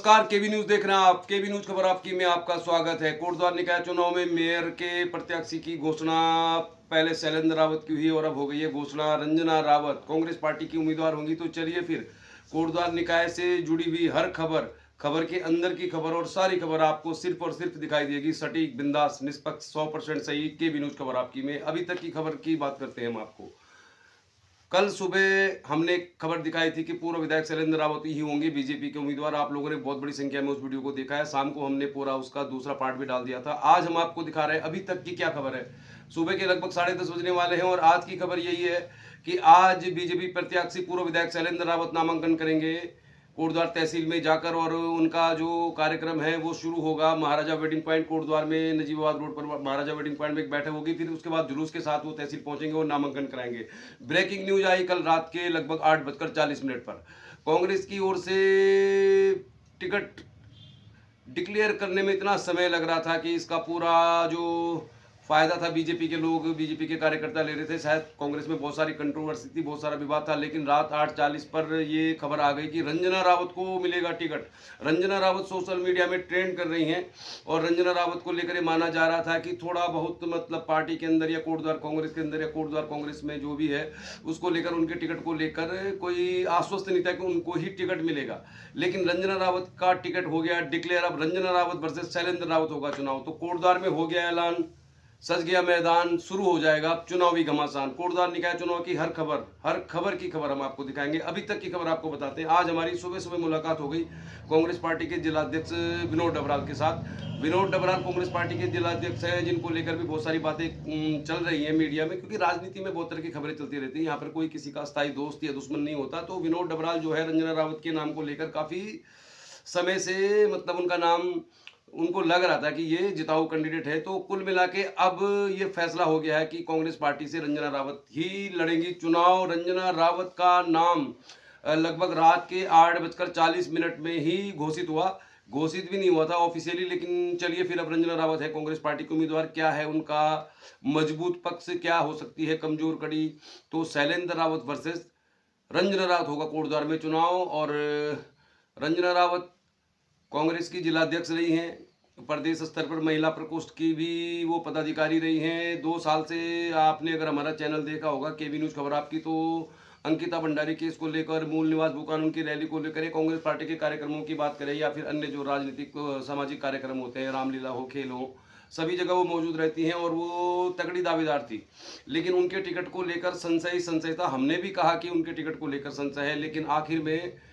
नमस्कार, केबी न्यूज देख रहे हैं आप। केबी न्यूज खबर आपकी में आपका स्वागत है। कोटद्वार निकाय चुनाव में मेयर के प्रत्याशी की घोषणा पहले शैलेंद्र रावत की हुई और अब हो गई है घोषणा रंजना रावत कांग्रेस पार्टी की उम्मीदवार होंगी। तो चलिए फिर कोटद्वार निकाय से जुड़ी हुई हर खबर के अंदर की खबर और सारी खबर आपको सिर्फ और सिर्फ दिखाई देगी सटीक, बिंदास, निष्पक्ष, 100% सही। केबी न्यूज खबर आपकी में अभी तक की खबर की बात करते हैं हम आपको। कल सुबह हमने एक खबर दिखाई थी कि पूर्व विधायक शैलेंद्र रावत ही होंगे बीजेपी के उम्मीदवार। आप लोगों ने बहुत बड़ी संख्या में उस वीडियो को देखा है। शाम को हमने पूरा उसका दूसरा पार्ट भी डाल दिया था। आज हम आपको दिखा रहे हैं अभी तक की क्या खबर है। सुबह के लगभग 10:30 बजने वाले हैं और आज की खबर यही है कि आज बीजेपी प्रत्याशी पूर्व विधायक शैलेंद्र रावत नामांकन करेंगे कोटद्वार तहसील में जाकर, और उनका जो कार्यक्रम है वो शुरू होगा महाराजा वेडिंग पॉइंट कोटद्वार में, नजीबाबाद रोड पर महाराजा वेडिंग पॉइंट में एक बैठक होगी। फिर उसके बाद जुलूस के साथ वो तहसील पहुंचेंगे और नामांकन कराएंगे। ब्रेकिंग न्यूज आई कल रात के लगभग 8:40 पर। कांग्रेस की ओर से टिकट डिक्लेयर करने में इतना समय लग रहा था कि इसका पूरा जो फायदा था बीजेपी के लोग, बीजेपी के कार्यकर्ता ले रहे थे। शायद कांग्रेस में बहुत सारी कंट्रोवर्सी थी, बहुत सारा विवाद था, लेकिन रात 8:40 पर ये खबर आ गई कि रंजना रावत को मिलेगा ticket. Ranjana Rawat social media में ट्रेंड कर रही हैं और रंजना रावत को लेकर माना जा रहा था कि थोड़ा बहुत मतलब पार्टी के अंदर या कोटद्वार कांग्रेस के अंदर या कोटद्वार कांग्रेस में जो भी है उसको लेकर, उनके टिकट को लेकर कोई आश्वस्त नहीं था कि उनको ही टिकट मिलेगा। लेकिन रंजना रावत का टिकट हो गया डिक्लेयर। अब रंजना रावत वर्सेस शैलेंद्र रावत होगा चुनाव। तो कोटद्वार में हो गया ऐलान, सज गया मैदान, शुरू हो जाएगा चुनावी घमासान। कोटद्वार निकाय चुनाव की हर खबर की खबर हम आपको दिखाएंगे। अभी तक की खबर आपको बताते हैं। आज हमारी सुबह सुबह मुलाकात हो गई कांग्रेस पार्टी के जिलाध्यक्ष विनोद डबराल के साथ। विनोद डबराल कांग्रेस पार्टी के जिलाध्यक्ष हैं, जिनको लेकर भी बहुत सारी बातें चल रही हैं मीडिया में, क्योंकि राजनीति में बहुत तरह की खबरें चलती रहती हैं। यहाँ पर कोई किसी का स्थायी दोस्त या दुश्मन नहीं होता। तो विनोद डबराल जो है रंजना रावत के नाम को लेकर काफी समय से मतलब उनका नाम उनको लग रहा था कि ये जिताऊ कैंडिडेट है। तो कुल मिला के अब ये फैसला हो गया है कि कांग्रेस पार्टी से रंजना रावत ही लड़ेंगी चुनाव। रंजना रावत का नाम लगभग रात के 8:40 में ही घोषित हुआ। घोषित भी नहीं हुआ था ऑफिशियली, लेकिन चलिए फिर अब रंजना रावत है कांग्रेस पार्टी के उम्मीदवार। क्या है उनका मजबूत पक्ष, क्या हो सकती है कमजोर कड़ी। तो शैलेंद्र रावत वर्सेस रंजना रावत होगा कोटद्वार में चुनाव। और रंजना रावत कांग्रेस की जिलाध्यक्ष रही हैं, प्रदेश स्तर पर महिला प्रकोष्ठ की भी वो पदाधिकारी रही हैं 2 साल से। आपने अगर हमारा चैनल देखा होगा केबी न्यूज खबर आपकी, तो अंकिता भंडारी केस को लेकर, मूल निवास भू कानून की रैली को लेकर, कांग्रेस पार्टी के कार्यक्रमों की बात करें या फिर अन्य जो राजनीतिक सामाजिक कार्यक्रम होते हैं, रामलीला हो, खेल हो, सभी जगह वो मौजूद रहती हैं और वो तगड़ी दावेदार थी। लेकिन उनके टिकट को लेकर संशय था। हमने भी कहा कि उनके टिकट को लेकर संशय है, लेकिन आखिर में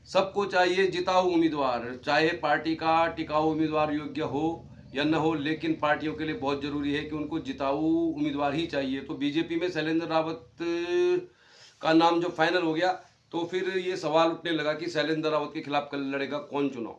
सबको चाहिए जिताऊ उम्मीदवार, चाहे पार्टी का टिकाऊ उम्मीदवार योग्य हो या न हो, लेकिन पार्टियों के लिए बहुत जरूरी है कि उनको जिताऊ उम्मीदवार ही चाहिए। तो बीजेपी में शैलेंद्र रावत का नाम जब फाइनल हो गया तो फिर ये सवाल उठने लगा कि शैलेंद्र रावत के खिलाफ कल लड़ेगा कौन चुनाव।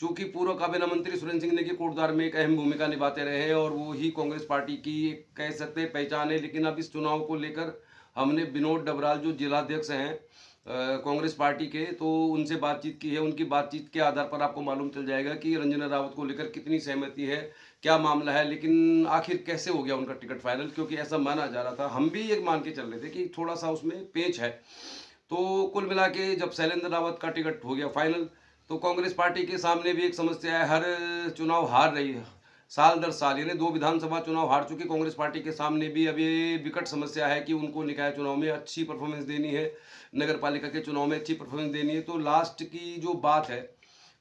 चूंकि पूर्व काबीना मंत्री सुरेंद्र सिंह नेगी कोटद्वार में एक अहम भूमिका निभाते रहे हैं और वो ही कांग्रेस पार्टी की कह सकते हैं पहचान है। लेकिन अब इस चुनाव को लेकर हमने विनोद डबराल जो जिलाध्यक्ष हैं कांग्रेस पार्टी के, तो उनसे बातचीत की है। उनकी बातचीत के आधार पर आपको मालूम चल जाएगा कि रंजना रावत को लेकर कितनी सहमति है, क्या मामला है। लेकिन आखिर कैसे हो गया उनका टिकट फाइनल, क्योंकि ऐसा माना जा रहा था, हम भी एक मान के चल रहे थे कि थोड़ा सा उसमें पेच है। तो कुल मिला के जब शैलेंद्र रावत का टिकट हो गया फाइनल, तो कांग्रेस पार्टी के सामने भी एक समस्या है। हर चुनाव हार रही है, साल दर साल, यानी 2 विधानसभा चुनाव हार चुकी कांग्रेस पार्टी के सामने भी अब ये विकट समस्या है कि उनको निकाय चुनाव में अच्छी परफॉर्मेंस देनी है, नगर पालिका के चुनाव में अच्छी परफॉर्मेंस देनी है। तो लास्ट की जो बात है,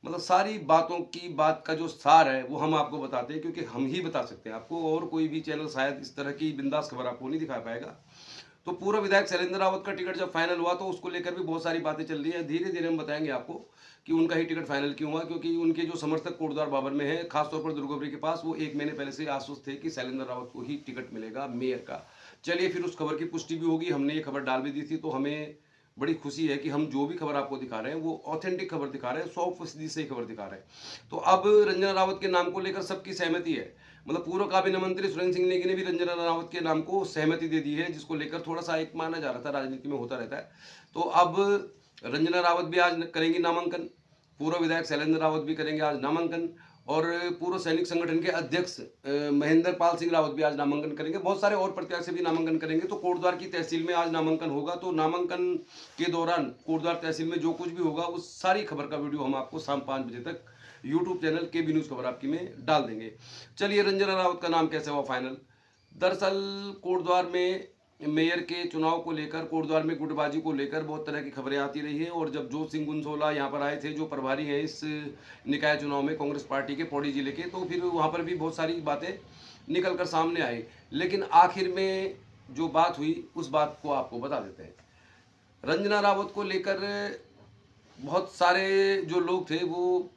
मतलब सारी बातों की बात का जो सार है वो हम आपको बताते हैं, क्योंकि हम ही बता सकते हैं आपको, और कोई भी चैनल शायद इस तरह की बिंदास खबर आपको नहीं दिखा पाएगा। तो पूर्व विधायक शैलेंद्र रावत का टिकट जब फाइनल हुआ तो उसको लेकर भी बहुत सारी बातें चल रही है। धीरे धीरे हम बताएंगे आपको कि उनका ही टिकट फाइनल क्यों हुआ, क्योंकि उनके जो समर्थक कोटद्वार बाबर में है, खासतौर पर दुर्गोबरी के पास, वो 1 महीने पहले से आश्वस्त थे कि शैलेंद्र रावत को ही टिकट मिलेगा मेयर का। चलिए फिर उस खबर की पुष्टि भी होगी। हमने ये खबर डाल भी दी थी, तो हमें बड़ी खुशी है कि हम जो भी खबर आपको दिखा रहे हैं वो ऑथेंटिक खबर दिखा रहे हैं, 100% सही खबर दिखा रहे हैं। तो अब रंजना रावत के नाम को लेकर सबकी सहमति है। मतलब पूर्व काबीना मंत्री सुरेंद्र सिंह नेगी ने भी रंजना रावत के नाम को सहमति दे दी है, जिसको लेकर थोड़ा सा एक माना जा रहा था, राजनीति में होता रहता है। तो अब रंजना रावत भी आज करेंगी नामांकन, पूर्व विधायक शैलेंद्र रावत भी करेंगे आज नामांकन, और पूर्व सैनिक संगठन के अध्यक्ष महेंद्र पाल सिंह रावत भी आज नामांकन करेंगे। बहुत सारे और प्रत्याशी भी नामांकन करेंगे। तो कोटद्वार की तहसील में आज नामांकन होगा। तो नामांकन के दौरान कोटद्वार तहसील में जो कुछ भी होगा उस सारी खबर का वीडियो हम आपको शाम 5 बजे तक यूट्यूब चैनल के बी न्यूज़ खबर आपकी में डाल देंगे। चलिए, रंजना रावत का नाम कैसे हुआ फाइनल। दरअसल कोटद्वार में मेयर के चुनाव को लेकर, कोटद्वार में गुटबाजी को लेकर बहुत तरह की खबरें आती रही हैं। और जब जोत सिंह गुंसोला यहाँ पर आए थे, जो प्रभारी हैं इस निकाय चुनाव में कांग्रेस पार्टी के पौड़ी जिले के, तो फिर वहाँ पर भी बहुत सारी बातें निकल कर सामने आई। लेकिन आखिर में जो बात हुई उस बात को आपको बता देते हैं। रंजना रावत को लेकर बहुत सारे जो लोग थे वो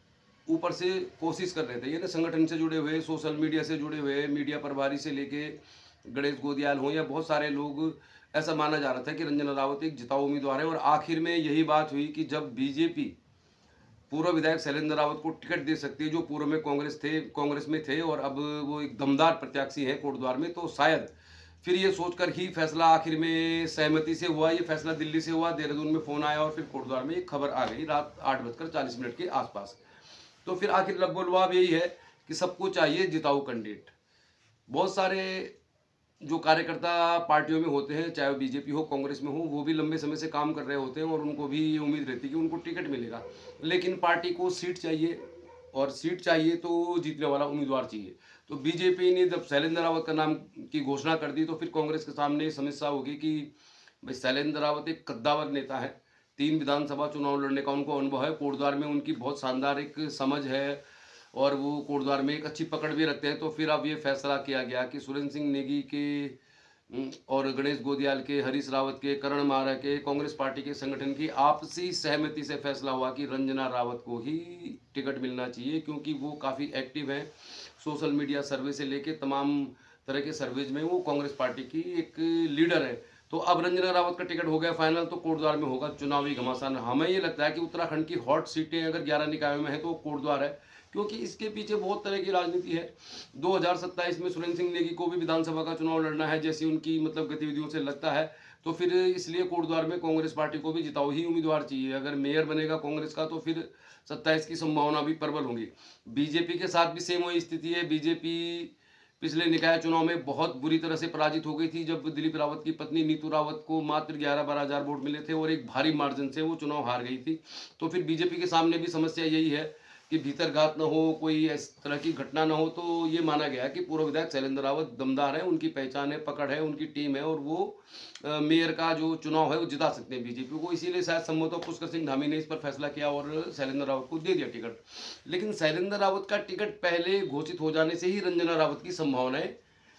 ऊपर से कोशिश कर रहे थे, ये ना संगठन से जुड़े हुए, सोशल मीडिया से जुड़े हुए, मीडिया प्रभारी से लेके गणेश गोदियाल हो या बहुत सारे लोग, ऐसा माना जा रहा था कि रंजना रावत एक जिताऊ उम्मीदवार है। और आखिर में यही बात हुई कि जब बीजेपी पूर्व विधायक शैलेंद्र रावत को टिकट दे सकती है, जो पूर्व में कांग्रेस में थे और अब वो एक दमदार प्रत्याशी हैं कोटद्वार में, तो शायद फिर ये सोचकर ही फैसला आखिर में सहमति से हुआ। ये फैसला दिल्ली से हुआ, देहरादून में फ़ोन आया और फिर कोटद्वार में एक खबर आ गई रात 8:40 के आसपास। तो फिर आखिर लबोलवाब यही है कि सबको चाहिए जिताऊ कैंडिडेट। बहुत सारे जो कार्यकर्ता पार्टियों में होते हैं, चाहे वो बीजेपी हो, कांग्रेस में हो, वो भी लंबे समय से काम कर रहे होते हैं और उनको भी ये उम्मीद रहती है कि उनको टिकट मिलेगा। लेकिन पार्टी को सीट चाहिए और सीट चाहिए तो जीतने वाला उम्मीदवार चाहिए। तो बीजेपी ने जब शैलेंद्र रावत का नाम की घोषणा कर दी तो फिर कांग्रेस के सामने समस्या होगी कि भाई शैलेंद्र रावत एक कद्दावर नेता है, 3 विधानसभा चुनाव लड़ने का उनको अनुभव है, कोटद्वार में उनकी बहुत शानदार एक समझ है और वो कोटद्वार में एक अच्छी पकड़ भी रखते हैं। तो फिर अब ये फैसला किया गया कि सुरेंद्र सिंह नेगी के और गणेश गोदियाल के, हरीश रावत के, करण मारा के, कांग्रेस पार्टी के संगठन की आपसी सहमति से फैसला हुआ कि रंजना रावत को ही टिकट मिलना चाहिए, क्योंकि वो काफ़ी एक्टिव है। सोशल मीडिया सर्वे से लेके तमाम तरह के सर्वेज में वो कांग्रेस पार्टी की एक लीडर है। तो अब रंजना रावत का टिकट हो गया फाइनल, तो कोटद्वार में होगा चुनावी घमासान। हमें ये लगता है कि उत्तराखंड की हॉट सीटें अगर 11 निकायों में है तो कोटद्वार है, क्योंकि इसके पीछे बहुत तरह की राजनीति है। 2027 में सुरेंद्र सिंह नेगी को भी विधानसभा का चुनाव लड़ना है, जैसी उनकी मतलब गतिविधियों से लगता है। तो फिर इसलिए कोटद्वार में कांग्रेस पार्टी को भी जिताऊ ही उम्मीदवार चाहिए। अगर मेयर बनेगा कांग्रेस का तो फिर 27 की संभावना भी प्रबल होंगी। बीजेपी के साथ भी सेम वही स्थिति है। बीजेपी पिछले निकाय चुनाव में बहुत बुरी तरह से पराजित हो गई थी, जब दिलीप रावत की पत्नी नीतू रावत को मात्र 11-12 हज़ार वोट मिले थे और एक भारी मार्जिन से वो चुनाव हार गई थी। तो फिर बीजेपी के सामने भी समस्या यही है कि भीतरघात न हो, कोई इस तरह की घटना न हो। तो ये माना गया कि पूर्व विधायक शैलेंद्र रावत दमदार है, उनकी पहचान है, पकड़ है, उनकी टीम है और वो मेयर का जो चुनाव है वो जिता सकते हैं बीजेपी को। इसीलिए शायद संभवतः पुष्कर सिंह धामी ने इस पर फैसला किया और शैलेंद्र रावत को दे दिया टिकट। लेकिन शैलेंद्र रावत का टिकट पहले घोषित हो जाने से ही रंजना रावत की संभावनाएं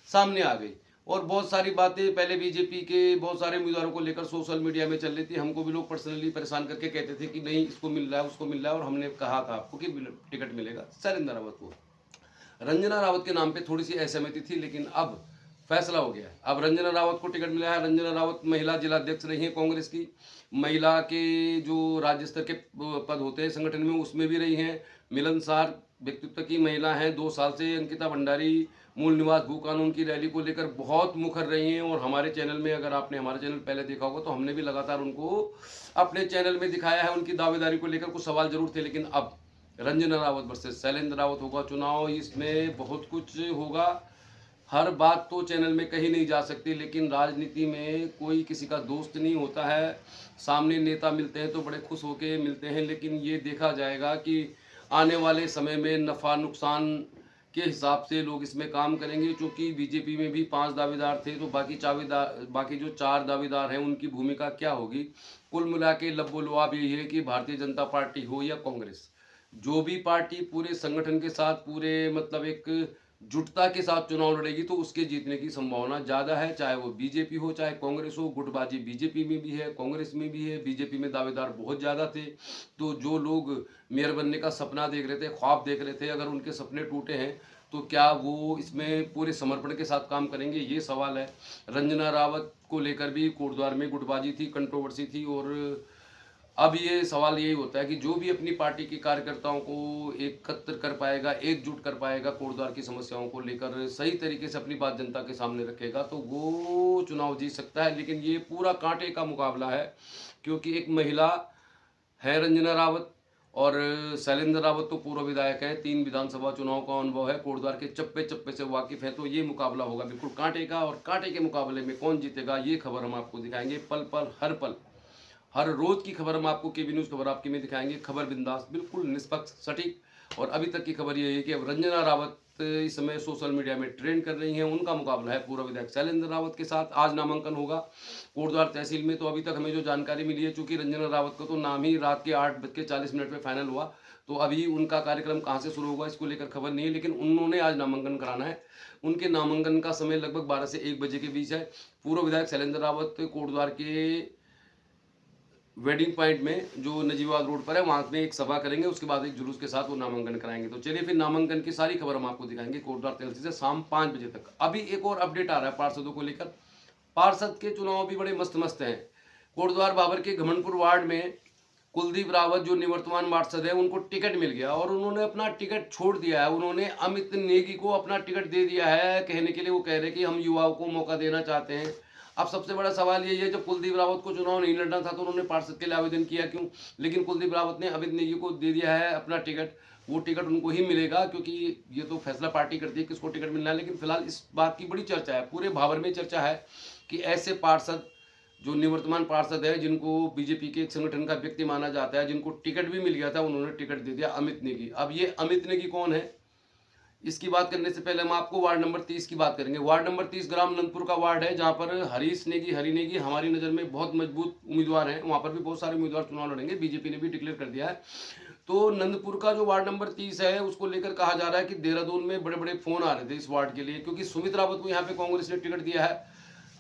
सामने आ गई और बहुत सारी बातें पहले बीजेपी के बहुत सारे उम्मीदवारों को लेकर सोशल मीडिया में चल रही थी। हमको भी लोग पर्सनली परेशान करके कहते थे कि नहीं, इसको मिल रहा है, उसको मिल रहा है, और हमने कहा था आपको कि टिकट मिलेगा शैलेंद्र रावत को। रंजना रावत के नाम पे थोड़ी सी असहमति थी, लेकिन अब फैसला हो गया। अब रंजना रावत को टिकट मिला है। रंजना रावत महिला जिलाध्यक्ष रही हैं कांग्रेस की, महिला के जो राज्य स्तर के पद होते हैं संगठन में उसमें भी रही हैं, मिलनसार व्यक्तित्व की महिला हैं। 2 साल से अंकिता भंडारी मूल निवास भू कानून की रैली को लेकर बहुत मुखर रही हैं और हमारे चैनल में, अगर आपने हमारा चैनल पहले देखा होगा तो हमने भी लगातार उनको अपने चैनल में दिखाया है। उनकी दावेदारी को लेकर कुछ सवाल जरूर थे, लेकिन अब रंजना रावत वर्सेस शैलेंद्र रावत होगा चुनाव। इसमें बहुत कुछ होगा, हर बात तो चैनल में कही नहीं जा सकती, लेकिन राजनीति में कोई किसी का दोस्त नहीं होता है। सामने नेता मिलते हैं तो बड़े खुश होके मिलते हैं, लेकिन ये देखा जाएगा कि आने वाले समय में नफ़ा नुकसान के हिसाब से लोग इसमें काम करेंगे। क्योंकि बीजेपी में भी 5 दावेदार थे, तो बाकी जो 4 दावेदार हैं उनकी भूमिका क्या होगी। कुल मिला के लबोलवाब यही है कि भारतीय जनता पार्टी हो या कांग्रेस, जो भी पार्टी पूरे संगठन के साथ, पूरे मतलब एक जुटता के साथ चुनाव लड़ेगी तो उसके जीतने की संभावना ज़्यादा है। चाहे वो बीजेपी हो चाहे कांग्रेस हो, गुटबाजी बीजेपी में भी है, कांग्रेस में भी है। बीजेपी में दावेदार बहुत ज़्यादा थे, तो जो लोग मेयर बनने का सपना देख रहे थे, ख्वाब देख रहे थे, अगर उनके सपने टूटे हैं तो क्या वो इसमें पूरे समर्पण के साथ काम करेंगे, ये सवाल है। रंजना रावत को लेकर भी कोटद्वार में गुटबाजी थी, कंट्रोवर्सी थी, और अब ये सवाल यही होता है कि जो भी अपनी पार्टी के कार्यकर्ताओं को एकत्र कर पाएगा, एकजुट कर पाएगा, कोटद्वार की समस्याओं को लेकर सही तरीके से अपनी बात जनता के सामने रखेगा, तो वो चुनाव जीत सकता है। लेकिन ये पूरा कांटे का मुकाबला है, क्योंकि एक महिला है रंजना रावत और शैलेंद्र रावत तो पूर्व विधायक हैं, 3 विधानसभा चुनाव का अनुभव है, कोटद्वार के चप्पे चप्पे से वाकिफ है। तो ये मुकाबला होगा बिल्कुल कांटे का, और कांटे के मुकाबले में कौन जीतेगा ये खबर हम आपको दिखाएंगे पल, हर रोज की खबर हम आपको केबी न्यूज़ खबर आपके में दिखाएंगे। खबर बिंदास, बिल्कुल निष्पक्ष, सटीक। और अभी तक की खबर ये है कि अब रंजना रावत इस समय सोशल मीडिया में ट्रेंड कर रही हैं। उनका मुकाबला है पूर्व विधायक शैलेंद्र रावत के साथ। आज नामांकन होगा कोटद्वार तहसील में। तो अभी तक हमें जो जानकारी मिली है, चूंकि रंजना रावत का तो नाम ही रात के 8:40 में फाइनल हुआ, तो अभी उनका कार्यक्रम कहाँ से शुरू होगा इसको लेकर खबर नहीं है, लेकिन उन्होंने आज नामांकन कराना है। उनके नामांकन का समय लगभग 12 से 1 बजे के बीच है। पूर्व विधायक शैलेंद्र रावत कोटद्वार के वेडिंग पॉइंट में, जो नजीबाबाद रोड पर है, वहां में एक सभा करेंगे। उसके बाद एक जुलूस के साथ वो नामांकन कराएंगे। तो चलिए फिर नामांकन की सारी खबर हम आपको दिखाएंगे कोटद्वार तहसील से शाम 5 बजे तक। अभी एक और अपडेट आ रहा है पार्षदों को लेकर। पार्षद के चुनाव भी बड़े मस्त हैं। कोटद्वार बाबर के घमंडपुर वार्ड में कुलदीप रावत जो निवर्तमान पार्षद है, उनको टिकट मिल गया और उन्होंने अपना टिकट छोड़ दिया है। उन्होंने अमित नेगी को अपना टिकट दे दिया है। कहने के लिए वो कह रहे कि हम युवाओं को मौका देना चाहते हैं। अब सबसे बड़ा सवाल यही है, जब कुलदीप रावत को चुनाव नहीं लड़ना था तो उन्होंने पार्षद के लिए आवेदन किया क्यों? लेकिन कुलदीप रावत ने अमित नेगी को दे दिया है अपना टिकट। वो टिकट उनको ही मिलेगा, क्योंकि ये तो फैसला पार्टी करती है किसको टिकट मिलना है। लेकिन फिलहाल इस बात की बड़ी चर्चा है, पूरे भाबर में चर्चा है कि ऐसे पार्षद जो निवर्तमान पार्षद है, जिनको बीजेपी के एक संगठन का व्यक्ति माना जाता है, जिनको टिकट भी मिल गया था, उन्होंने टिकट दे दिया अमित नेगी। अब ये अमित नेगी कौन है, इसकी बात करने से पहले हम आपको वार्ड नंबर 30 की बात करेंगे। वार्ड नंबर 30 ग्राम नंदपुर का वार्ड है, जहां पर हरी नेगी हमारी नज़र में बहुत मजबूत उम्मीदवार हैं। वहां पर भी बहुत सारे उम्मीदवार चुनाव लड़ेंगे, बीजेपी ने भी डिक्लेयर कर दिया है। तो नंदपुर का जो वार्ड नंबर 30 है, उसको लेकर कहा जा रहा है कि देहरादून में बड़े बड़े फोन आ रहे थे इस वार्ड के लिए, क्योंकि सुमित रावत को यहाँ पे कांग्रेस ने टिकट दिया है।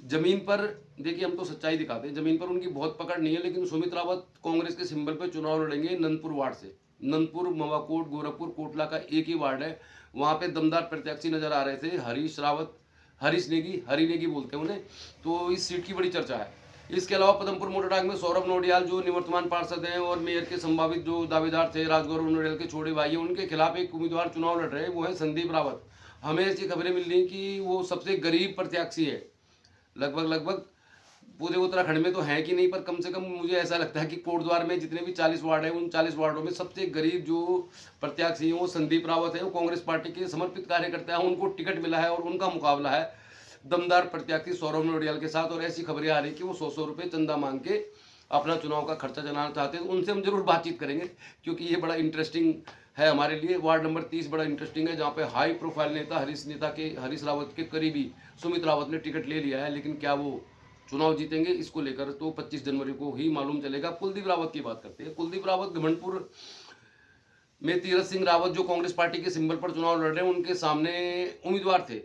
जमीन पर देखिए, हम तो सच्चाई दिखाते हैं, जमीन पर उनकी बहुत पकड़ नहीं है, लेकिन सुमित रावत कांग्रेस के सिंबल पर चुनाव लड़ेंगे नंदपुर वार्ड से। नंदपुर, मवाकोट, गोरखपुर, कोटला का एक ही वार्ड है। वहां पे दमदार प्रत्याशी नजर आ रहे थे, हरी नेगी बोलते हैं उन्हें। तो इस सीट की बड़ी चर्चा है। इसके अलावा पदमपुर मोटरडांग में सौरभ नोडियाल जो निवर्तमान पार्षद हैं और मेयर के संभावित जो दावेदार थे, राजगौरव नोडियाल के छोटे भाई हैं, उनके खिलाफ एक उम्मीदवार चुनाव लड़ रहे हैं, वो है संदीप रावत। हमें ऐसी खबरें मिल रही कि वो सबसे गरीब प्रत्याशी है। लगभग पूरे उत्तराखंड में तो है कि नहीं, पर कम से कम मुझे ऐसा लगता है कि कोटद्वार में जितने भी 40 वार्ड हैं, उन 40 वार्डों में सबसे गरीब जो प्रत्याशी हैं वो संदीप रावत है। वो कांग्रेस पार्टी के समर्पित कार्यकर्ता है, उनको टिकट मिला है और उनका मुकाबला है दमदार प्रत्याशी सौरभ नोडियाल के साथ। और ऐसी खबरें आ रही कि वो 100 रुपये चंदा मांग के अपना चुनाव का खर्चा चलाना चाहते हैं। तो उनसे हम जरूर बातचीत करेंगे, क्योंकि ये बड़ा इंटरेस्टिंग है हमारे लिए। वार्ड नंबर 30 बड़ा इंटरेस्टिंग है, जहाँ पे हाई प्रोफाइल नेता हरीश रावत के करीबी सुमित रावत ने टिकट ले लिया है। लेकिन क्या वो चुनाव जीतेंगे, इसको लेकर तो 25 जनवरी को ही मालूम चलेगा। कुलदीप रावत की बात करते हैं। कुलदीप रावत घमंडपुर में तीरथ सिंह रावत जो कांग्रेस पार्टी के सिंबल पर चुनाव लड़ रहे हैं, उनके सामने उम्मीदवार थे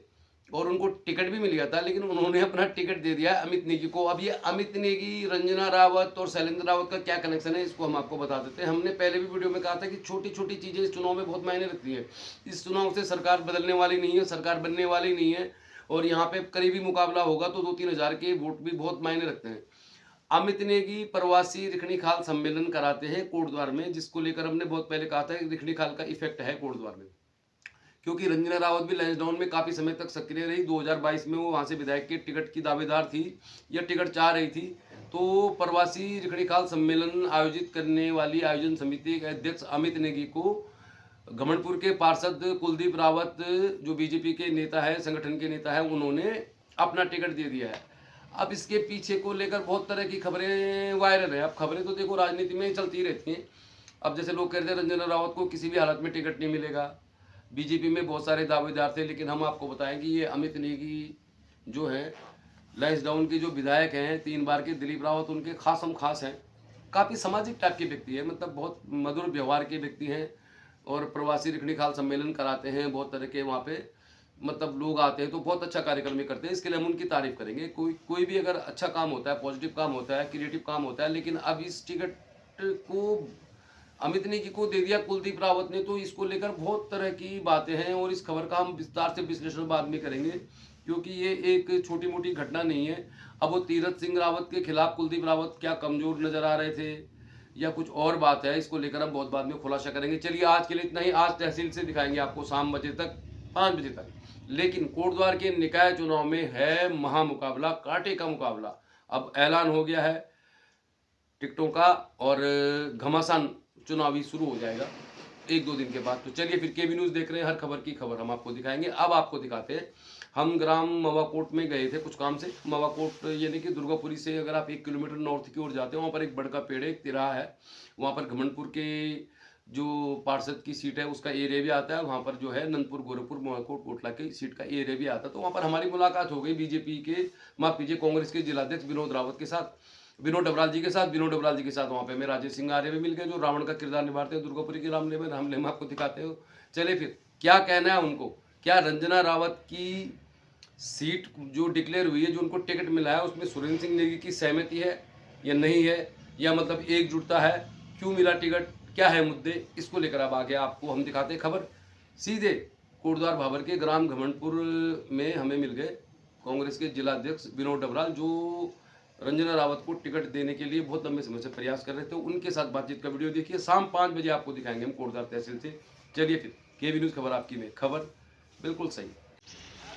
और उनको टिकट भी मिल गया था, लेकिन उन्होंने अपना टिकट दे दिया अमित नेगी को। अब ये अमित नेगी, रंजना रावत और शैलेंद्र रावत का क्या कनेक्शन है, इसको हम आपको बता देते हैं। हमने पहले भी वीडियो में कहा था कि छोटी छोटी चीजें इस चुनाव में बहुत मायने रखती है। इस चुनाव से सरकार बदलने वाली नहीं है, सरकार बनने वाली नहीं है, और यहाँ पे करीबी मुकाबला होगा तो 2-3 हजार के वोट भी बहुत मायने रखते हैं। अमित नेगी प्रवासी रिखणी खाल सम्मेलन कराते हैं कोटद्वार में, जिसको लेकर हमने बहुत पहले कहा था कि रिखणी खाल का इफेक्ट है कोटद्वार में, क्योंकि रंजना रावत भी लैंसडाउन में काफी समय तक सक्रिय रही। 2022 में वो वहां से विधायक के टिकट की दावेदार थी या टिकट चाह रही थी। तो प्रवासी रिखणी खाल सम्मेलन आयोजित करने वाली आयोजन समिति के अध्यक्ष अमित नेगी को घमंडपुर के पार्षद कुलदीप रावत जो बीजेपी के नेता है, संगठन के नेता है, उन्होंने अपना टिकट दे दिया है। अब इसके पीछे को लेकर बहुत तरह की खबरें वायरल है। अब खबरें तो देखो राजनीति में चलती रहती हैं। अब जैसे लोग कह रहे थे रंजना रावत को किसी भी हालत में टिकट नहीं मिलेगा, बीजेपी में बहुत सारे दावेदार थे, लेकिन हम आपको बताएं कि ये अमित नेगी जो है लैंसडाउन के जो विधायक हैं 3 बार के, दिलीप रावत उनके खास हैं। काफ़ी सामाजिक टाइप के व्यक्ति है, मतलब बहुत मधुर व्यवहार के व्यक्ति हैं, और प्रवासी रिखणी खाल सम्मेलन कराते हैं बहुत तरह के। वहाँ पे मतलब लोग आते हैं तो बहुत अच्छा कार्यक्रम भी करते हैं, इसके लिए हम उनकी तारीफ करेंगे। कोई भी अगर अच्छा काम होता है, पॉजिटिव काम होता है, क्रिएटिव काम होता है, लेकिन अब इस टिकट को अमित नेगी को दे दिया कुलदीप रावत ने, तो इसको लेकर बहुत तरह की बातें हैं। और इस खबर का हम विस्तार से विश्लेषण बाद में करेंगे, क्योंकि ये एक छोटी मोटी घटना नहीं है। अब वो तीरथ सिंह रावत के खिलाफ कुलदीप रावत क्या कमजोर नजर आ रहे थे या कुछ और बात है, इसको लेकर हम बहुत बाद में खुलासा करेंगे। चलिए आज के लिए इतना ही। आज तहसील से दिखाएंगे आपको शाम 5 बजे तक। लेकिन कोटद्वार के निकाय चुनाव में है महामुकाबला, कांटे का मुकाबला। अब ऐलान हो गया है टिकटों का और घमासान चुनावी शुरू हो जाएगा 1-2 दिन के बाद। तो चलिए फिर केबी न्यूज़ देख रहे हैं, हर खबर की खबर हम आपको दिखाएंगे। अब आपको दिखाते हैं, हम ग्राम मवाकोट में गए थे कुछ काम से। मवाकोट यानी कि दुर्गापुरी से अगर आप 1 किलोमीटर नॉर्थ की ओर जाते हो, वहाँ पर एक बड़का पेड़ है, एक तिराहा है। वहाँ पर घमंडपुर के जो पार्षद की सीट है उसका एरिया भी आता है। वहाँ पर जो है नंदपुर, गोरखपुर, मवाकोट, कोटला की सीट का एरिया भी आता है। तो वहाँ पर हमारी मुलाकात हो गई बीजेपी के, माफ कीजिए, कांग्रेस के जिलाध्यक्ष विनोद रावत के साथ, विनोद डबराल जी के साथ। विनोद डबराल जी के साथ वहाँ पे मैं राजेश सिंह आर्य भी मिल गए, जो रावण का किरदार निभाते हैं दुर्गापुरी के हमले में आपको दिखाते हो। चलिए फिर क्या कहना है उनको, क्या रंजना रावत की सीट जो डिक्लेयर हुई है, जो उनको टिकट मिला है, उसमें सुरेंद्र सिंह नेगी की सहमति है या नहीं है, या मतलब एकजुटता है, क्यों मिला टिकट, क्या है मुद्दे, इसको लेकर अब आगे आपको हम दिखाते हैं खबर। सीधे कोटद्वार भाबर के ग्राम घमंडपुर में हमें मिल गए कांग्रेस के जिलाध्यक्ष विनोद डबराल, जो रंजना रावत को टिकट देने के लिए बहुत लंबे समय से प्रयास कर रहे थे। उनके साथ बातचीत का वीडियो देखिए, शाम 5 बजे आपको दिखाएंगे हम कोटद्वार तहसील से। चलिए फिर केबी न्यूज़ खबर आपकी में, खबर बिल्कुल सही।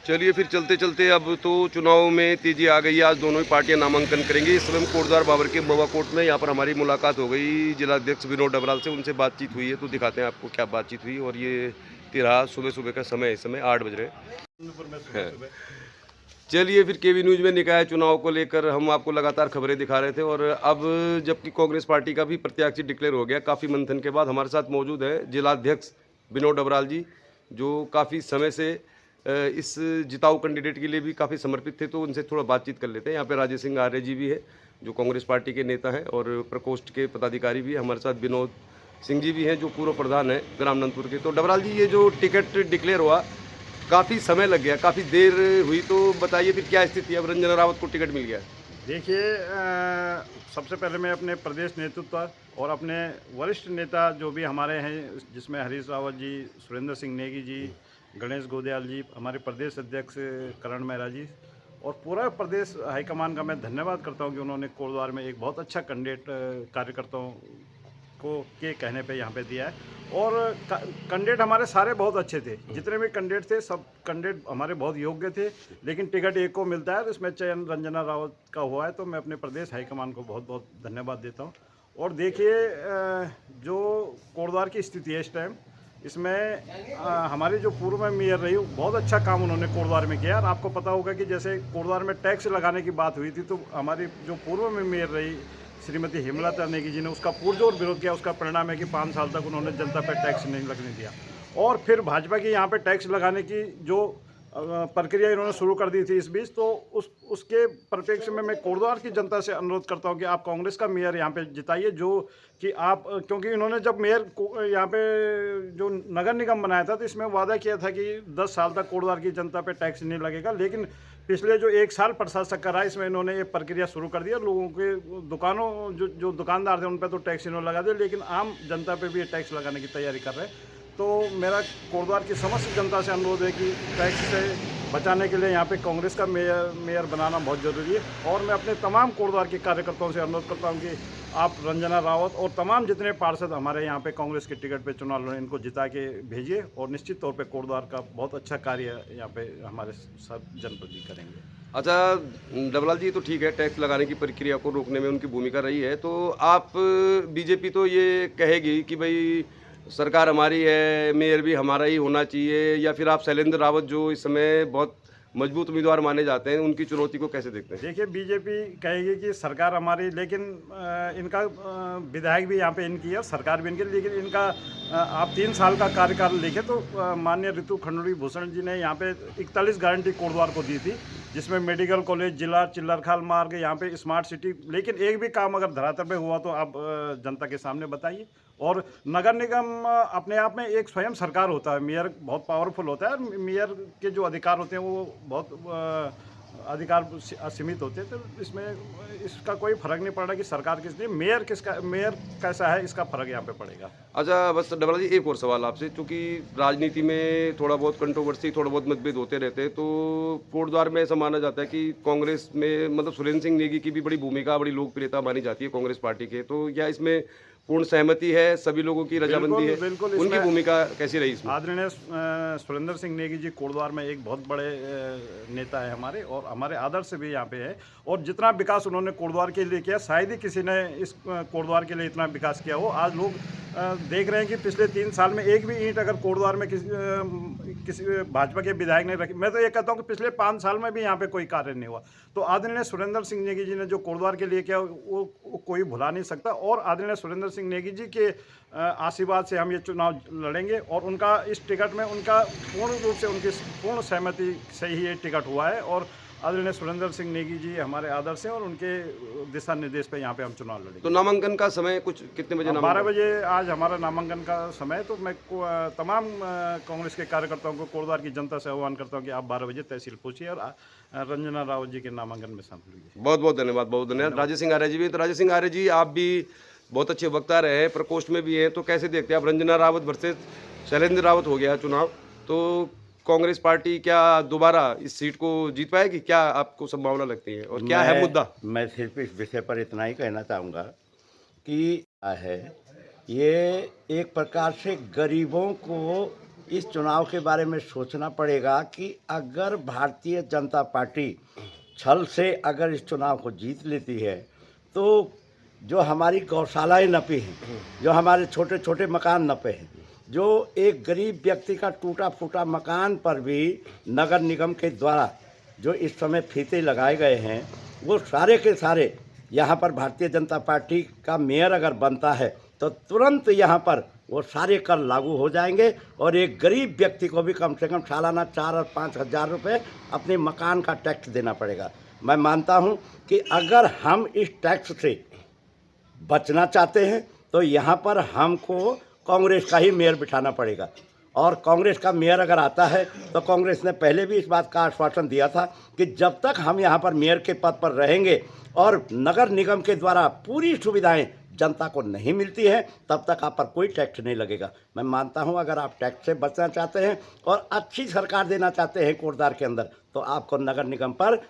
चलिए फिर चलते चलते अब तो चुनाव में तेजी आ गई है। आज दोनों ही पार्टियां नामांकन करेंगी। इस समय कोटद्वार बाबर के मवाकोट में, यहाँ पर हमारी मुलाकात हो गई जिलाध्यक्ष विनोद डबराल से, उनसे बातचीत हुई है। तो दिखाते हैं आपको क्या बातचीत हुई। और ये तिराहा सुबह का समय, इस समय 8 बज रहे हैं। चलिए फिर केबी न्यूज़ में निकाय चुनाव को लेकर हम आपको लगातार खबरें दिखा रहे थे। और अब जबकि कांग्रेस पार्टी का भी प्रत्याशी डिक्लेयर हो गया, काफ़ी मंथन के बाद हमारे साथ मौजूद है जिलाध्यक्ष विनोद डबराल जी, जो काफ़ी समय से इस जिताऊ कैंडिडेट के लिए भी काफ़ी समर्पित थे। तो उनसे थोड़ा बातचीत कर लेते हैं। यहाँ पे राजेश सिंह आर्य जी भी है, जो कांग्रेस पार्टी के नेता हैं और प्रकोष्ठ के पदाधिकारी भी है। हमारे साथ विनोद सिंह जी भी हैं, जो पूर्व प्रधान है ग्राम नंदपुर के। तो डबराल जी, ये जो टिकट डिक्लेयर हुआ, काफ़ी समय लग गया, काफ़ी देर हुई, तो बताइए फिर क्या स्थिति है, अब रंजना रावत को टिकट मिल गया? देखिए, सबसे पहले मैं अपने प्रदेश नेतृत्व और अपने वरिष्ठ नेता जो भी हमारे हैं, जिसमें हरीश रावत जी, सुरेंद्र सिंह नेगी जी, गणेश गोदयाल जी, हमारे प्रदेश अध्यक्ष करण मेहरा जी, और पूरा प्रदेश हाईकमान का मैं धन्यवाद करता हूं कि उन्होंने कोटद्वार में एक बहुत अच्छा कैंडिडेट कार्यकर्ताओं को के कहने पे यहाँ पे दिया है। और कैंडिडेट हमारे सारे बहुत अच्छे थे, जितने भी कैंडिडेट थे सब कैंडिडेट हमारे बहुत योग्य थे, लेकिन टिकट एक को मिलता है, तो इसमें चयन रंजना रावत का हुआ है। तो मैं अपने प्रदेश हाईकमान को बहुत बहुत धन्यवाद देता हूँ। और देखिए, जो कोटद्वार की स्थिति है इस टाइम, इसमें हमारी जो पूर्व में मेयर रही, बहुत अच्छा काम उन्होंने कोटद्वार में किया। और आपको पता होगा कि जैसे कोटद्वार में टैक्स लगाने की बात हुई थी, तो हमारी जो पूर्व में मेयर रही श्रीमती हेमलता नेगी जी ने उसका पुरजोर विरोध किया। उसका परिणाम है कि 5 साल तक उन्होंने जनता पर टैक्स नहीं लगने दिया। और फिर भाजपा की यहाँ पे टैक्स लगाने की जो प्रक्रिया इन्होंने शुरू कर दी थी इस बीच, तो उसके परिप्रेक्ष्य में मैं कोटद्वार की जनता से अनुरोध करता हूँ कि आप कांग्रेस का मेयर यहाँ पे जिताइए, जो कि आप, क्योंकि इन्होंने जब मेयर यहाँ पे जो नगर निगम बनाया था, तो इसमें वादा किया था कि 10 साल तक कोटद्वार की जनता पे टैक्स नहीं लगेगा। लेकिन पिछले जो 1 साल प्रशासक का रहा, इसमें इन्होंने ये प्रक्रिया शुरू कर दिया। लोगों के दुकानों जो दुकानदार थे उन पर तो टैक्स इन्होंने लगा दिया, लेकिन आम जनता पे भी ये टैक्स लगाने की तैयारी कर रहे हैं। तो मेरा कोटद्वार की समस्त जनता से अनुरोध है कि टैक्स से बचाने के लिए यहाँ पे कांग्रेस का मेयर बनाना बहुत ज़रूरी है। और मैं अपने तमाम कोटद्वार के कार्यकर्ताओं से अनुरोध करता हूँ कि आप रंजना रावत और तमाम जितने पार्षद हमारे यहाँ पे कांग्रेस के टिकट पे चुनाव लड़े, इनको जिता के भेजिए। और निश्चित तौर पे कोटद्वार का बहुत अच्छा कार्य यहाँ पे हमारे सब जनप्रतिनिधि करेंगे। अच्छा डबराल जी, तो ठीक है, टैक्स लगाने की प्रक्रिया को रोकने में उनकी भूमिका रही है। तो आप, बीजेपी तो ये कहेगी कि भाई सरकार हमारी है, मेयर भी हमारा ही होना चाहिए, या फिर आप शैलेंद्र रावत जो इस समय बहुत मजबूत उम्मीदवार माने जाते हैं, उनकी चुनौती को कैसे देखते हैं? देखिए, बीजेपी कहेगी कि सरकार हमारी, लेकिन इनका विधायक भी यहाँ पे इनकी है, सरकार भी इनकी, लेकिन इनका आप 3 साल का कार्यकाल देखें तो माननीय ऋतु खंडूड़ी भूषण जी ने यहाँ पे 41 गारंटी कोटद्वार को दी थी, जिसमें मेडिकल कॉलेज, जिला, चिल्लरखाल मार्ग, यहाँ पे स्मार्ट सिटी, लेकिन एक भी काम अगर धरातल पे हुआ तो आप जनता के सामने बताइए। और नगर निगम अपने आप में एक स्वयं सरकार होता है, मेयर बहुत पावरफुल होता है, मेयर के जो अधिकार होते हैं वो बहुत अधिकार असीमित होते हैं। तो इसमें इसका कोई फर्क नहीं पड़ रहा कि सरकार किसने, मेयर कैसा है, इसका फर्क यहाँ पे पड़ेगा। अच्छा, बस डबराल जी, एक और सवाल आपसे, क्योंकि राजनीति में थोड़ा बहुत कंट्रोवर्सी, थोड़ा बहुत मतभेद होते रहते हैं। तो कोटद्वार में ऐसा माना जाता है कि कांग्रेस में, मतलब सुरेंद्र सिंह नेगी की भी बड़ी भूमिका, बड़ी लोकप्रियता मानी जाती है कांग्रेस पार्टी के। तो क्या इसमें पूर्ण सहमति है, सभी लोगों की रजामंदी है, बिल्कुल उनकी इसमें भूमिका कैसी रही इसमें? आदरणीय सुरेंद्र सिंह नेगी जी कोटद्वार में एक बहुत बड़े नेता है हमारे, और हमारे आदर्श भी यहाँ पे है। और जितना विकास उन्होंने कोटद्वार के लिए किया, शायद ही किसी ने इस कोटद्वार के लिए इतना विकास किया हो। आज लोग देख रहे हैं कि पिछले 3 साल में एक भी ईंट अगर कोटद्वार में किसी भाजपा के विधायक ने रखी, मैं तो ये कहता हूँ कि पिछले 5 साल में भी यहाँ पे कोई कार्य नहीं हुआ। तो आदरणीय सुरेंद्र सिंह नेगी जी ने जो कोटद्वार के लिए किया वो कोई भुला नहीं सकता। और आदरणीय सुरेंद्र सिंह नेगी जी के आशीर्वाद से हम ये चुनाव लड़ेंगे, और उनका इस टिकट में उनका पूर्ण रूप से उनकी पूर्ण सहमति से ही ये टिकट हुआ है। और आदरणीय सुरेंद्र सिंह नेगी जी हमारे आदर्श हैं, और उनके दिशा निर्देश पे यहाँ पे हम चुनाव लड़ेंगे। तो नामांकन का समय कुछ कितने बजे? 12 बजे आज हमारा नामांकन का समय। तो मैं तमाम कांग्रेस के कार्यकर्ताओं को, कोटद्वार की जनता से आह्वान करता हूँ कि आप 12 बजे तहसील पहुँचिए और रंजना रावत जी के नामांकन में शामिल हुई। बहुत बहुत धन्यवाद, बहुत धन्यवाद। राजेश सिंह आर्य जी भी, तो राजेश सिंह आर्य जी आप भी बहुत अच्छे वक्ता रहे हैं, प्रकोष्ठ में भी हैं, तो कैसे देखते हैं आप? रंजना रावत वर्सेस शैलेंद्र रावत हो गया चुनाव, तो कांग्रेस पार्टी क्या दोबारा इस सीट को जीत पाएगी? क्या आपको संभावना लगती है, और क्या है मुद्दा? मैं सिर्फ इस विषय पर इतना ही कहना चाहूँगा कि ये एक प्रकार से गरीबों को इस चुनाव के बारे में सोचना पड़ेगा कि अगर भारतीय जनता पार्टी छल से अगर इस चुनाव को जीत लेती है, तो जो हमारी गौशालाएं नपी हैं, जो हमारे छोटे छोटे मकान नपे हैं, जो एक गरीब व्यक्ति का टूटा फूटा मकान पर भी नगर निगम के द्वारा जो इस समय फीते लगाए गए हैं, वो सारे के सारे यहाँ पर भारतीय जनता पार्टी का मेयर अगर बनता है तो तुरंत यहाँ पर वो सारे कर लागू हो जाएंगे, और एक गरीब व्यक्ति को भी कम से कम सालाना 4 और 5 हज़ार रुपये अपने मकान का टैक्स देना पड़ेगा। मैं मानता हूँ कि अगर हम इस टैक्स से बचना चाहते हैं तो यहाँ पर हमको कांग्रेस का ही मेयर बिठाना पड़ेगा। और कांग्रेस का मेयर अगर आता है तो कांग्रेस ने पहले भी इस बात का आश्वासन दिया था कि जब तक हम यहाँ पर मेयर के पद पर रहेंगे और नगर निगम के द्वारा पूरी सुविधाएं जनता को नहीं मिलती हैं, तब तक आप पर कोई टैक्स नहीं लगेगा। मैं मानता हूं अगर आप टैक्स से बचना चाहते हैं और अच्छी सरकार देना चाहते हैं कोटद्वार के अंदर, तो आपको नगर निगम पर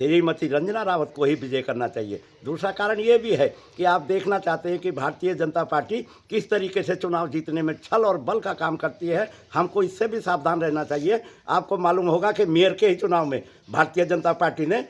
श्रीमती रंजना रावत को ही विजय करना चाहिए। दूसरा कारण ये भी है कि आप देखना चाहते हैं कि भारतीय जनता पार्टी किस तरीके से चुनाव जीतने में छल और बल का काम करती है, हमको इससे भी सावधान रहना चाहिए। आपको मालूम होगा कि मेयर के ही चुनाव में भारतीय जनता पार्टी ने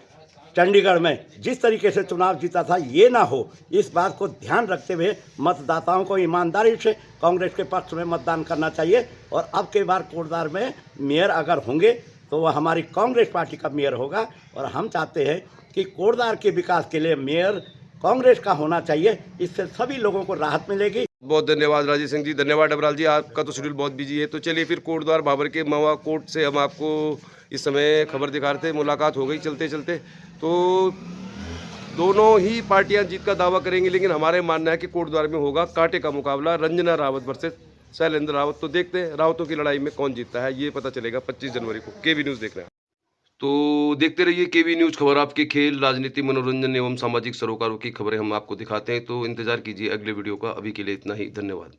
चंडीगढ़ में जिस तरीके से चुनाव जीता था, ये ना हो, इस बात को ध्यान रखते हुए मतदाताओं को ईमानदारी से कांग्रेस के पक्ष में मतदान करना चाहिए। और अब के बार कोटद्वार में मेयर अगर होंगे तो वह हमारी कांग्रेस पार्टी का मेयर होगा, और हम चाहते हैं कि कोटद्वार के विकास के लिए मेयर कांग्रेस का होना चाहिए। इससे सभी लोगों को राहत मिलेगी। बहुत धन्यवाद राजेश सिंह जी, धन्यवाद डबराल जी, आपका तो शेड्यूल बहुत बिजी है। तो चलिए फिर कोटद्वार बाबर के मवा कोर्ट से हम आपको इस समय खबर दिखा रहे थे, मुलाकात हो गई चलते चलते। तो दोनों ही पार्टियां जीत का दावा करेंगी, लेकिन हमारे मानना है कि कोटद्वार में होगा कांटे का मुकाबला, रंजना रावत वर्सेस शैलेंद्र रावत। तो देखते हैं रावतों की लड़ाई में कौन जीतता है, ये पता चलेगा 25 जनवरी को। केवी न्यूज़ देख रहे हैं तो देखते रहिए केवी न्यूज़, खबर आपके खेल, राजनीति, मनोरंजन एवं सामाजिक सरोकारों की खबरें हम आपको दिखाते हैं। तो इंतजार कीजिए अगले वीडियो का। अभी के लिए इतना ही, धन्यवाद।